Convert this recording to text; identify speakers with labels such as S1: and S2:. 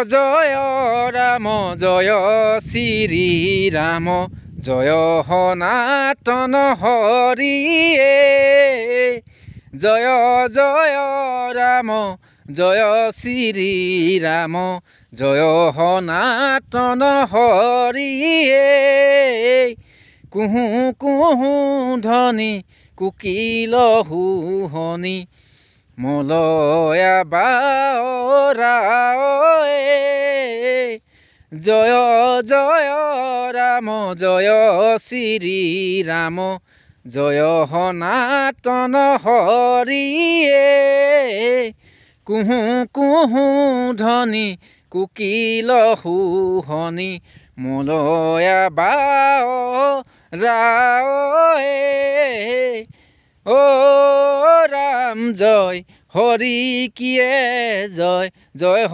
S1: জয় ৰাম জয় শ্ৰী ৰাম জয় সনাতন হৰিয়ে জয় জয় ৰাম জয় শ্ৰী ৰাম জয় সনাতন হৰিয়ে কুহু কুহু ধ্বনি কুকিল শুহনি মলয়া বাওৰায়ে জয় জয় ৰাম জয় শ্ৰী ৰাম জয় সনাতন হৰিয়ে কুহু কুহু ধ্বনি কুকিল শুহনি মলয়া বাওৰায়ে ও ৰাম জয় হৰি কিয়ে জয় জয়